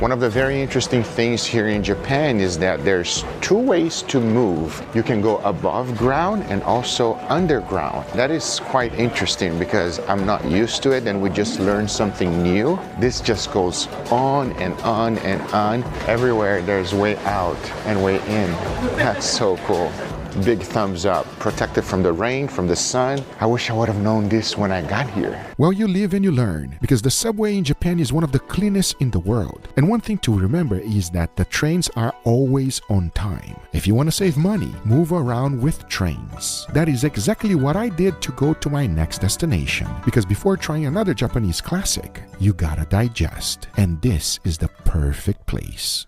One of the very interesting things here in Japan is that there's two ways to move. You can go above ground and also underground. That is quite interesting because I'm not used to it and we just learned something new. This just goes on and on and on. Everywhere there's way out and way in. That's so cool. Big thumbs up. Protected from the rain, from the sun. I wish I would have known this when I got here. Well, you live and you learn, because the subway in Japan is one of the cleanest in the world. And one thing to remember is that the trains are always on time. If you want to save money, move around with trains. That is exactly what I did to go to my next destination. Because before trying another Japanese classic, you gotta digest. And this is the perfect place.